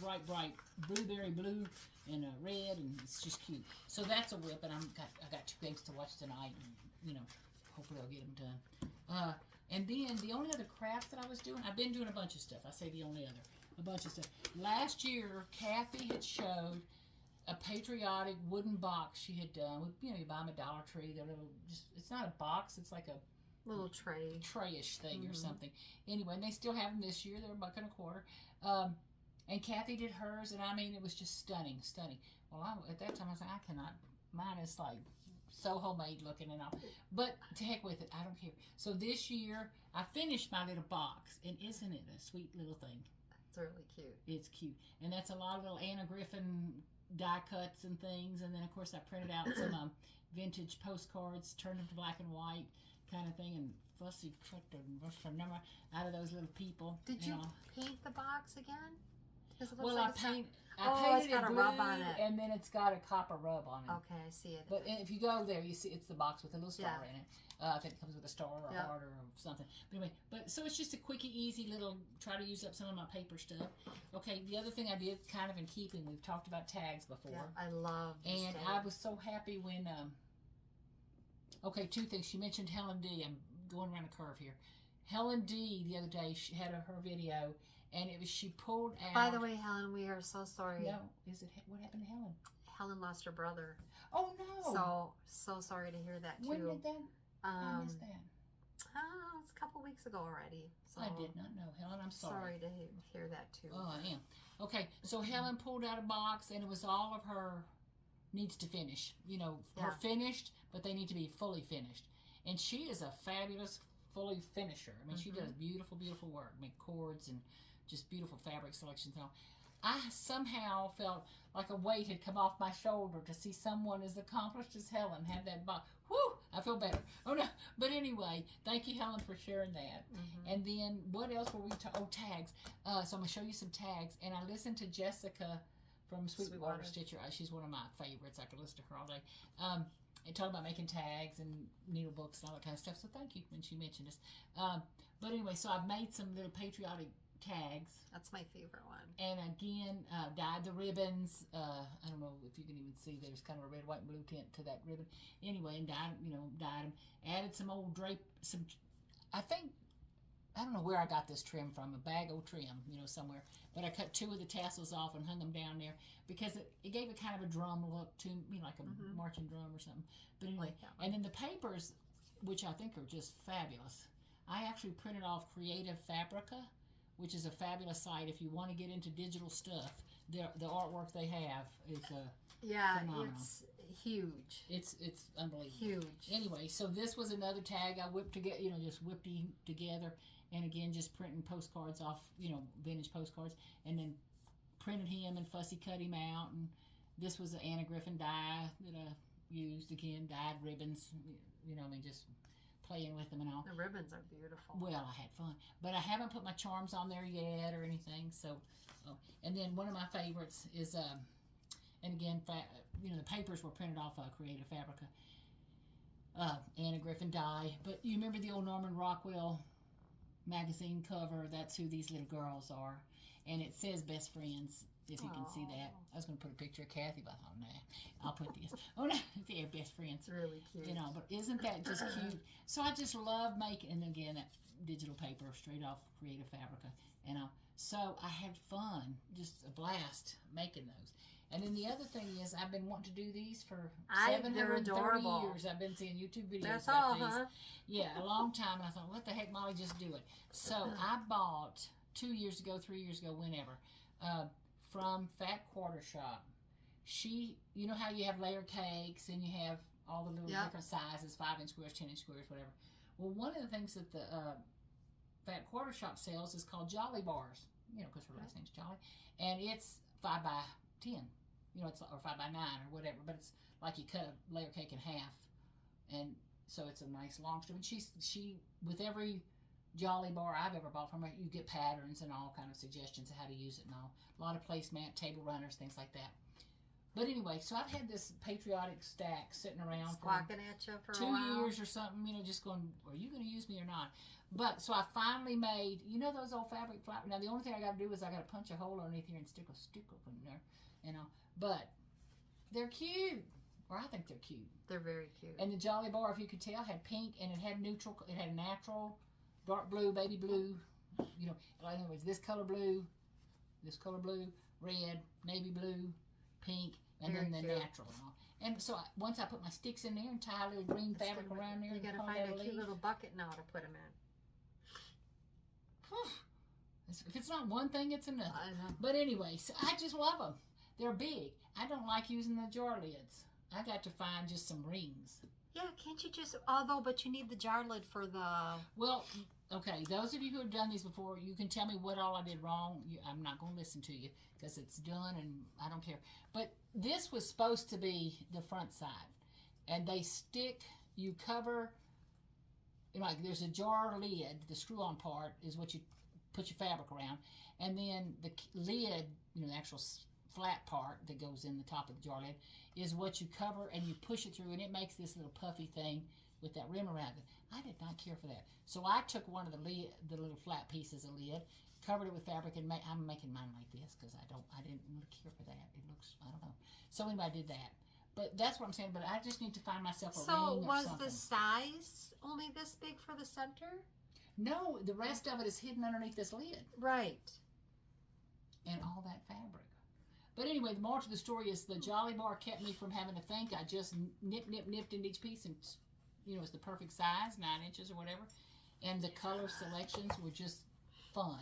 bright blueberry blue and red, and it's just cute. So that's a whip, and I got 2 games to watch tonight, and hopefully I'll get them done. And then the only other crafts that I was doing, I've been doing a bunch of stuff. I say the only other, a bunch of stuff. Last year, Kathy had showed a patriotic wooden box she had done. You buy them at Dollar Tree. They're little, it's not a box. It's like a little trayish thing or something. Anyway, and they still have them this year. They're $1.25. And Kathy did hers, and I mean, it was just stunning. Well, at that time I was like, I cannot. Mine is like so homemade looking and all. But to heck with it, I don't care. So this year I finished my little box, and isn't it a sweet little thing? It's really cute. It's cute, and that's a lot of little Anna Griffin die cuts and things. And then of course I printed out some vintage postcards, turned them to black and white kind of thing, and Fussy cut the number out of those little people. Did you paint the box again? Well, like I painted it's got it a blue, rub on it, and then it's got a copper rub on it. Okay, I see it. But if you go there, you see it's the box with a little star in it. I think it comes with a star or a heart or something. But anyway, so it's just a quickie, easy little, try to use up some of my paper stuff. Okay, the other thing I did, kind of in keeping, we've talked about tags before. Yeah, I love these And tags. I was so happy when, okay, 2 things. She mentioned Helen D. I'm going around a curve here. Helen D. the other day, she had her video, and it was, she pulled out. By the way, Helen, we are so sorry. No, what happened to Helen? Helen lost her brother. Oh no! So sorry to hear that too. When did that? I missed that. It's a couple weeks ago already. So I did not know, Helen. I'm sorry. Sorry to hear that too. Oh, I am. Okay, so Helen pulled out a box, and it was all of her needs to finish. Her finished, but they need to be fully finished. And she is a fabulous fully finisher. I mean, she does beautiful, beautiful work. Make cords and just beautiful fabric selections and all. I somehow felt like a weight had come off my shoulder to see someone as accomplished as Helen have that box. Whew! I feel better. Oh no! But anyway, thank you, Helen, for sharing that. And then what else were we talking? Oh, tags. So I'm gonna show you some tags. And I listened to Jessica from Sweetwater Stitcher. She's one of my favorites. I could listen to her all day. And talking about making tags and needle books and all that kind of stuff. So thank you when she mentioned us. But anyway, so I've made some little patriotic tags. That's my favorite one. And again, dyed the ribbons. I don't know if you can even see, there's kind of a red, white, and blue tint to that ribbon. Anyway, and dyed them. Added some old drape, I don't know where I got this trim from, a bag of trim, somewhere. But I cut 2 of the tassels off and hung them down there because it gave it kind of a drum look to, like a marching drum or something. But anyway, and then the papers, which I think are just fabulous. I actually printed off Creative Fabrica which is a fabulous site. If you want to get into digital stuff, the artwork they have is phenomenal. It's huge. It's unbelievable. Huge. Anyway, so this was another tag I whipped together, just whipped together, and again, just printing postcards off, vintage postcards, and then printed him, and Fussy cut him out, and this was an Anna Griffin die that I used, again, dyed ribbons, just playing with them and all. The ribbons are beautiful. Well, I had fun, but I haven't put my charms on there yet or anything, so, and then one of my favorites is, and again, the papers were printed off Creative Fabrica, Anna Griffin die, but you remember the old Norman Rockwell magazine cover? That's who these little girls are, and it says Best Friends, if you can see that. I was going to put a picture of Kathy, but I thought, nah, I'll put this. Oh, no, they're Best Friends. It's really cute. But isn't that just cute? So I just love making, and again, that digital paper straight off Creative Fabrica, so I had fun, just a blast making those. And then the other thing is, I've been wanting to do these for 730 years. I've been seeing YouTube videos That's about all, these. huh? Yeah, a long time. And I thought, what the heck, Molly, just do it. So I bought 2 years ago, 3 years ago, whenever, from Fat Quarter Shop. She, you know how you have layer cakes and you have all the little different sizes, 5-inch squares, 10-inch squares, whatever. Well, one of the things that the Fat Quarter Shop sells is called Jolly Bars, because her last name's Jolly, and it's 5 by 10, it's or 5 by 9 or whatever, but it's like you cut a layer cake in half, and so it's a nice long strip. And she with every Jolly Bar I've ever bought from her, you get patterns and all kind of suggestions of how to use it and all. A lot of placemat, table runners, things like that. But anyway, so I've had this Patriotic stack sitting around squawking at you for 2 years or something, just going, are you going to use me or not? But, so I finally made, those old fabric flowers. Now, the only thing I got to do is I got to punch a hole underneath here and stick a stick up in there, But they're cute. Or I think they're cute. They're very cute. And the Jolly Bar, if you could tell, had pink, and it had neutral, it had natural, dark blue, baby blue, in other words, this color blue, red, navy blue, pink, and very then the cute. natural and all. And so once I put my sticks in there and tie a little green fabric around there, you got to find a cute little bucket now to put them in. If it's not one thing, it's another. I know. But anyway, so I just love them. They're big. I don't like using the jar lids. I got to find just some rings. Yeah, can't you just, but you need the jar lid for the... Well, okay, those of you who have done these before, you can tell me what all I did wrong. I'm not going to listen to you because it's done and I don't care. But this was supposed to be the front side. And they stick, you cover, like there's a jar lid, the screw-on part is what you put your fabric around. And then the lid, the actual flat part that goes in the top of the jar lid is what you cover and you push it through, and it makes this little puffy thing with that rim around it. I did not care for that. So I took one of the little flat pieces of lid, covered it with fabric, and I'm making mine like this because I didn't really care for that. It looks, I don't know. So anyway, I did that. But that's what I'm saying, but I just need to find myself a ring or something. So was the size only this big for the center? No, the rest of it is hidden underneath this lid. Right. And all that fabric. But anyway, the moral to the story is the Jolly Bar kept me from having to think. I just nipped in each piece, and it's the perfect size, 9 inches or whatever. And the color selections were just fun.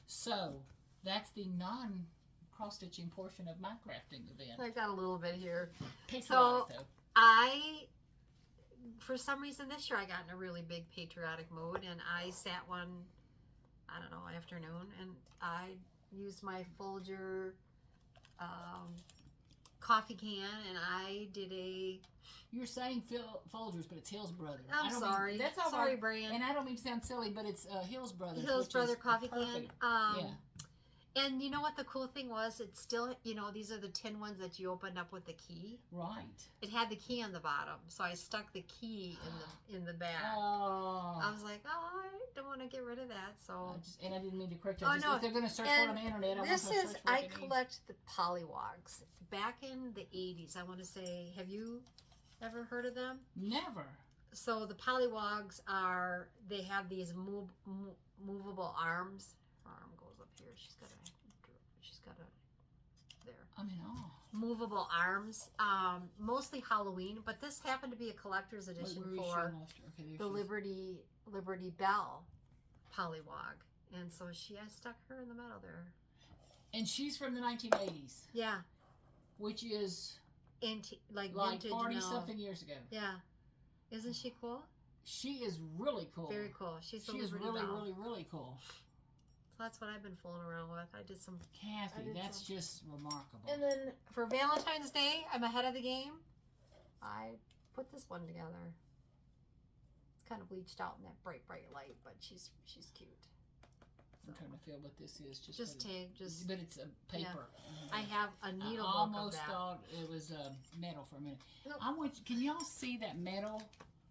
So that's the non-cross-stitching portion of my crafting event. I got a little bit here. Patriotic, though. For some reason this year I got in a really big patriotic mode, and I sat one, afternoon, and I used my Folger coffee can, and I did a... You're saying Folgers, but it's Hills Brothers. I'm sorry. That's all sorry, right. Brand. And I don't mean to sound silly, but it's Hills Brothers. Hills Brother coffee can. Yeah. And you know what the cool thing was? It's still, these are the tin ones that you opened up with the key. Right. It had the key on the bottom, so I stuck the key in the back. Oh. I was like, I don't want to get rid of that. So. And I didn't mean to correct you. No. If they're going to search for it on the internet, I collect the pollywogs. Back in the 80s, I want to say, have you ever heard of them? Never. So the pollywogs they have these movable arms. Her arm goes up here. She's got there. I'm in awe. Movable arms, mostly Halloween, but this happened to be a collector's edition for the Liberty Bell pollywog, And so I stuck her in the middle there. And she's from the 1980s. Yeah. Which is like 40-something years ago. Yeah. Isn't she cool? She is really cool. Very cool. She's really, really cool. So that's what I've been fooling around with. I did some... Kathy, that's just remarkable. And then for Valentine's Day, I'm ahead of the game. I put this one together. It's kind of bleached out in that bright light, but she's cute. So, I'm trying to feel what this is. But it's a paper. Yeah. I have a needle book almost of that. thought it was metal for a minute. Nope. Can y'all see that metal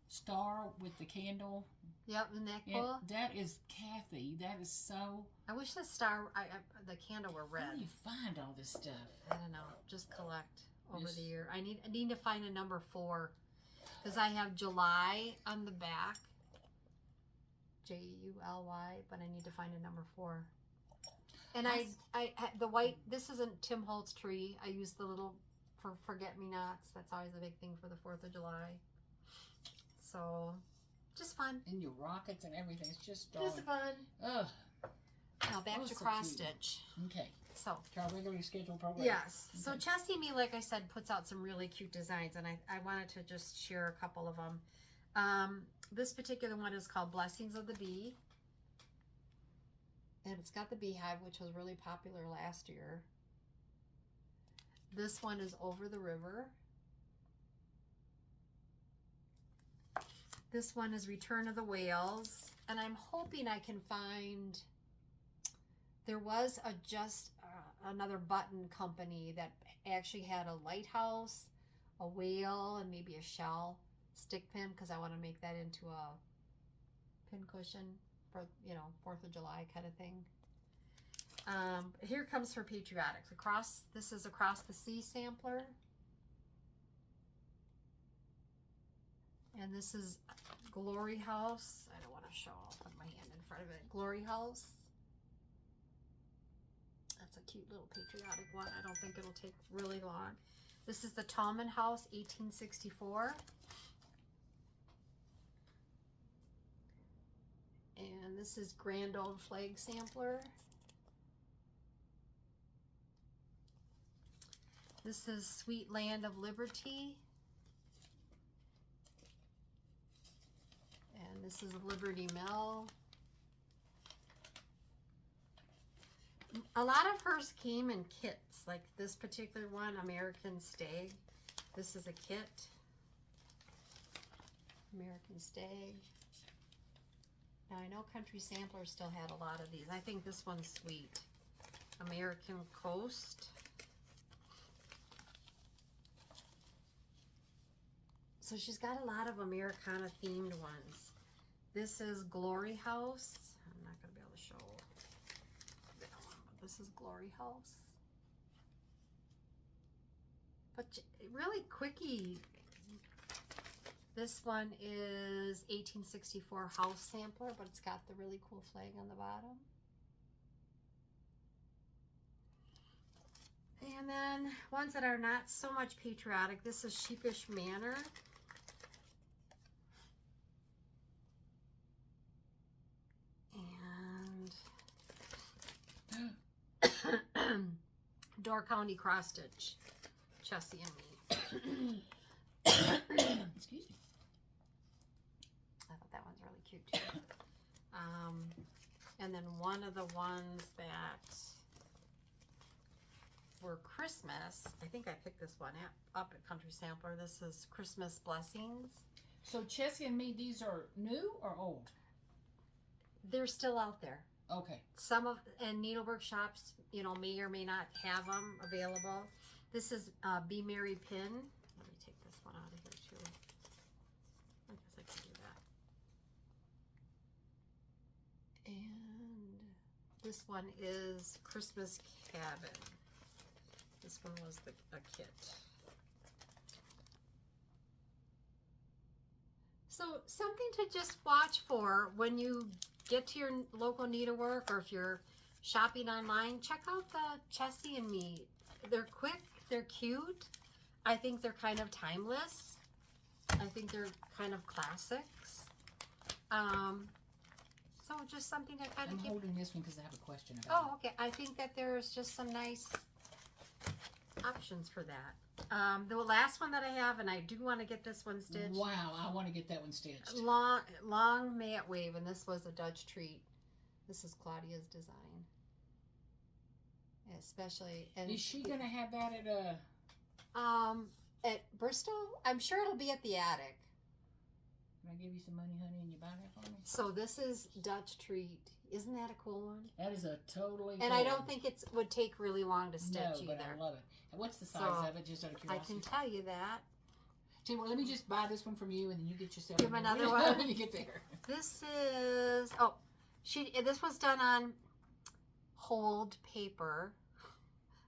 star with the candle? Yep, isn't that cool? That is Kathy. That is so... I wish the star, the candle were red. How do you find all this stuff? I don't know. Just collect over the year. I need to find a number 4 because I have July on the back, July, but I need to find a number 4. And the white. This isn't Tim Holtz tree. I use the little for forget-me-nots. That's always a big thing for the 4th of July. So, just fun. And your rockets and everything. It's just fun. Ugh. Now back to cross stitch. Okay. So to our regularly scheduled program. Yes. Okay. So Chessie and Me, like I said, puts out some really cute designs, and I wanted to just share a couple of them. This particular one is called Blessings of the Bee, and it's got the beehive, which was really popular last year. This one is Over the River. This one is Return of the Whales, and I'm hoping I can find... There was another button company that actually had a lighthouse, a whale, and maybe a shell stick pin, because I want to make that into a pin cushion for, 4th of July kind of thing. Here comes her Patriotic. This is Across the Sea sampler. And this is Glory House. I don't want to show, I'll put my hand in front of it. Glory House. That's a cute little patriotic one. I don't think it'll take really long. This is the Tallman House, 1864. And this is Grand Old Flag Sampler. This is Sweet Land of Liberty. And this is Liberty Mill. A lot of hers came in kits, like this particular one, American Stag. This is a kit. American Stag. Now I know Country Sampler still had a lot of these. I think this one's sweet. American Coast. So she's got a lot of Americana themed ones. This is Glory House. I'm not going to be able to show that one, but this is Glory House. But really quickie. This one is 1864 House Sampler, but it's got the really cool flag on the bottom. And then ones that are not so much patriotic. This is Sheepish Manor. And Door County Cross Stitch, Chessie and Me. Excuse me. I thought that one's really cute too. And then one of the ones that were Christmas, I think I picked this one up at Country Sampler. This is Christmas Blessings. So Chessie and Me, these are new or old? They're still out there. Okay. Some of, and needlework shops, may or may not have them available. This is Be Merry Pin. Let me take this one out of here too. I guess I can do that. And this one is Christmas Cabin. This one was a kit. So something to just watch for when you get to your local needlework, or if you're shopping online, check out the Chessie and Me. They're quick, they're cute. I think they're kind of timeless. I think they're kind of classics. So just something to kind I'm of keep. holding this one because I have a question about Oh, okay. I think that there's just some nice options for that. The last one that I have, and I do want to get this one it. stitched. Wow, I want to get that one stitched. Long mat wave, and this was a Dutch treat. This is Claudia's design. Especially, and Is she gonna have that at Bristol? I'm sure it'll be at the attic. Can I give you some money, honey, and you buy that for me? So this is Dutch treat. Isn't that a cool one? That is a totally. And cool I don't one. think it would take really long to stitch No, either. but I love it. And what's the size So, of it? Just out of I curiosity. can tell you that. Tell you what, let me just buy this one from you, and then you get yourself Give another one. when you get there. This is this was done on hold paper,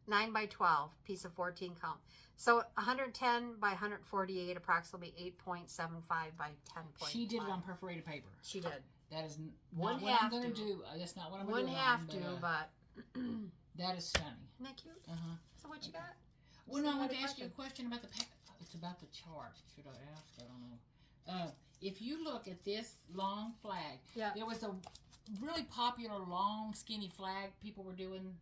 9 by 12, piece of 14 count. So 110 by 148, approximately 8.75 by 10.5. She did it on perforated paper. She did. That is One not what I'm half going to do. do. That's not what I'm going One to do. half do, but that is stunning. isn't that cute? Uh-huh. So what you got? Well, no, I want Another to ask you a question about the it's about the chart. Should I ask? I don't know. If you look at this long flag, Yeah. there was a really popular long skinny flag people were doing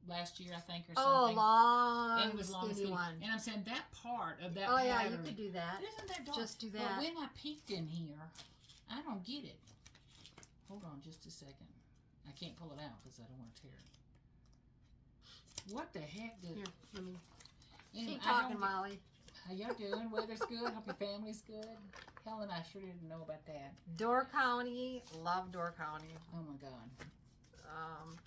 last year, I think, or Oh, something. long, And it was long and skinny skinny. one. And I'm saying that part of that Oh pattern. yeah, you could do that. Isn't that dark? Just do But that. when I peeked in here, I don't get it. Hold on just a second. I can't pull it out because I don't want to tear it. What the heck did... Here, let me Anyway, keep I don't talking, get- Molly. How y'all doing? Weather's good. Hope your family's good. Helen, I sure didn't know about that. Door County, love Door County. Oh my God.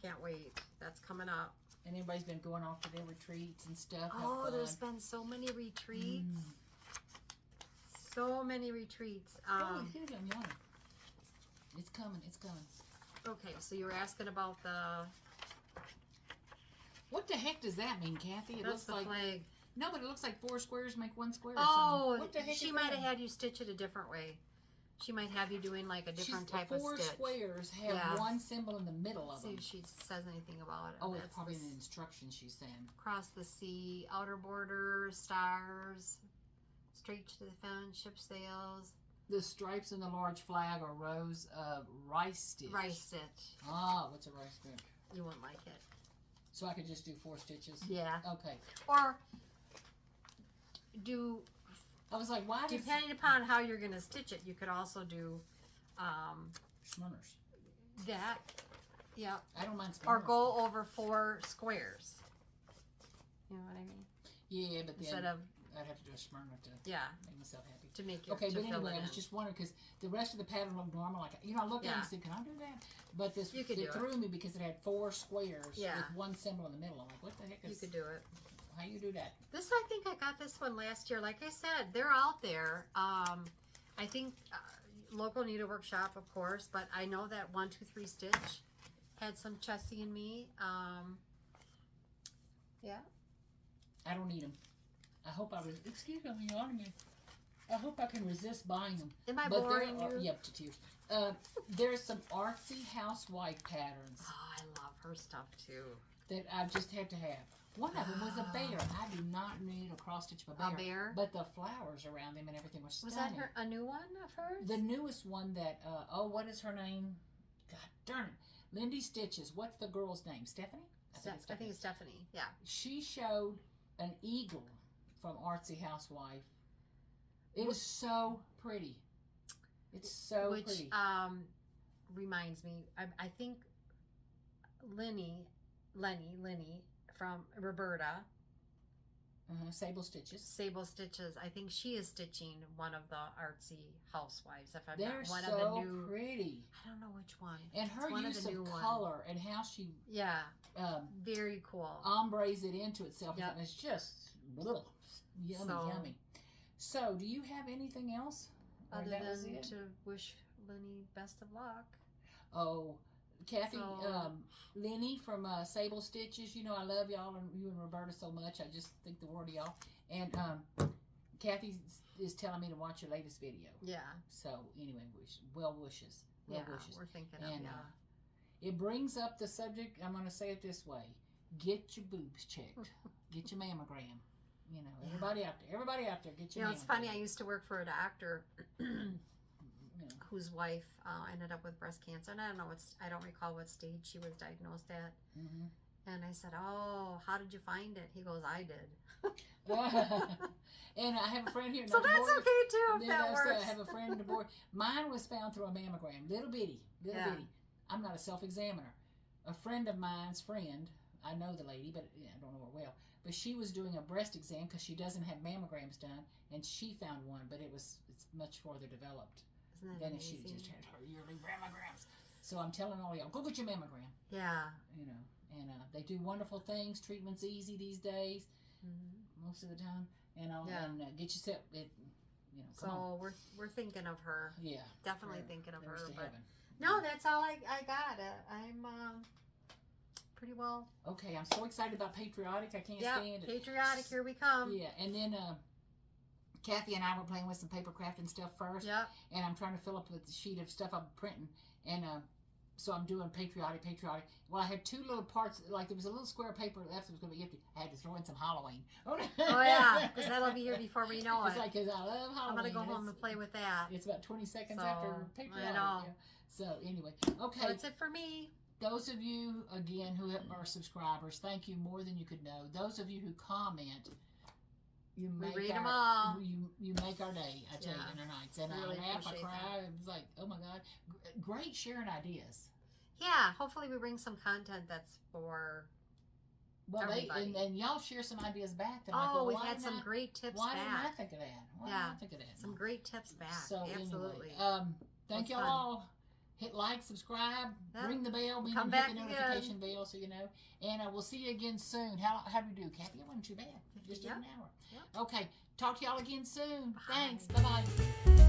Can't wait. That's coming up. And everybody's been going off to their retreats and stuff. Have Oh, fun. there's been so many retreats. So many retreats. Oh, here's I'm yawning. It's coming. It's coming. Okay, so you were asking about the What the heck does that mean, Kathy? It that's looks the like flag. no, but it looks like 4 squares make 1 square. Or Oh, something. What the heck she is might that? have had you stitch it a different way. She might have you doing like a different type of 4 stitch. squares have Yeah. 1 symbol in the middle of See them. if she says anything about it. Oh, it's That's probably the in the instructions she's saying. across the sea, outer border, stars, straight to the fence, ship sails, The stripes in the large flag are rows of rice stitch. rice stitch. Ah, what's a rice stitch? You wouldn't like it. So I could just do 4 stitches? Yeah. Okay. Or do, I was like, why does... depending upon how you're going to stitch it, you could also do Schmurners. that. Yeah. I don't mind Or Schmurners. go over 4 squares. You know what I mean? Yeah, but then Instead of, I'd have to do a Schmurner to yeah, make myself happy. to make it, Okay, to but fill anyway, it I was in. just wondering because the rest of the pattern looked normal. Like, you know, I looked at it and Yeah. said, can I do that? But this You could do it it. threw me because it had 4 squares Yeah. with 1 symbol in the middle. I'm like, what the heck You is... could do it. How you do that? This, I think I got this one last year. Like I said, they're out there. I think local needlework shop, of course, but I know that 123 Stitch had some Chessie and Me. Yeah. I don't need them. I hope I was... Excuse me, I'm yawning again. I hope I can resist buying them. Am I But boring there are, you? yep, to tears. There's some artsy housewife patterns Oh, I love her stuff too. that I just had to have. One of them was a bear. I do not need a cross stitch of A bear? But the flowers around them and everything were Was stunning. that a new one of hers? The newest one that, what is her name? God darn it. Lindy Stitches. What's the girl's name? Stephanie? I think it's Stephanie. Yeah. She showed an eagle from Artsy Housewife. It was so pretty. It's so Which pretty. reminds me, I think Lenny from Roberta, Sable Stitches. Sable Stitches. I think she is stitching one of the artsy housewives. If I'm They're not one so of the new, pretty. I don't know which one. And her It's one use of the new of ones. color and how she Yeah, very cool. ombres it into itself. Yep. And it's just yummy, So- yummy. So, do you have anything else? Or Other that was than it? to wish Lenny best of luck. Oh, Kathy, So- Lenny from Sable Stitches. You know I love y'all and you and Roberta so much. I just think the world of y'all. And Kathy is telling me to watch your latest video. Yeah, So anyway, well wishes. Well yeah, wishes. we're thinking And of ya. it brings up the subject. I'm going to say it this way: get your boobs checked. Get your mammogram. You know, Yeah. everybody out there, get You your know, it's funny. mammogram. I used to work for a doctor. You know. whose wife ended up with breast cancer, and I don't recall what stage she was diagnosed at. Mm-hmm. And I said, "Oh, how did you find it?" He goes, "I did." And I have a friend here. So that's okay too, if that works. I have a friend on the board. Mine was found through a mammogram, little bitty. I'm not a self-examiner. A friend of mine's friend, I know the lady, but I don't know her well. But she was doing a breast exam because she doesn't have mammograms done, and she found one, but it's much further developed than if she just had her yearly mammograms. So I'm telling all y'all, go get your mammogram. Yeah. You know, and they do wonderful things. Treatment's easy these days, most of the time. And get yourself, come on. So we're thinking of her. Yeah. Definitely thinking of her. But Heaven. no, that's all I got. I'm pretty well. Okay, I'm so excited about Patriotic. I can't stand it. Patriotic, here we come. Yeah, and then Kathy and I were playing with some paper crafting stuff first. Yep. And I'm trying to fill up the sheet of stuff I'm printing. And so I'm doing Patriotic. Well, I had two little parts, like there was a little square of paper left that was going to be empty. I had to throw in some Halloween. Oh yeah, because that'll be here before we know it. It's like, because I love Halloween. I'm going to go home and play with that. It's about 20 seconds after Patriotic. I know. Yeah. So anyway, okay. Well, that's it for me. Those of you, again, who are subscribers, thank you more than you could know. Those of you who comment, we read them all. You make our day, I tell you, and our nights. And really I laugh, I cry. It was like, oh my God. Great sharing ideas. Yeah, hopefully we bring some content that's for everybody. And y'all share some ideas back. We've had some great tips back. Why didn't I think of that? Why didn't I think of that? Some great tips back. So absolutely. Anyway, thank y'all all. Hit like, subscribe, ring the bell, hit the notification bell so you know. And we'll see you again soon. How do we do, Kathy? It wasn't too bad. Just an hour. Yep. Okay. Talk to y'all again soon. Bye. Thanks. Bye-bye.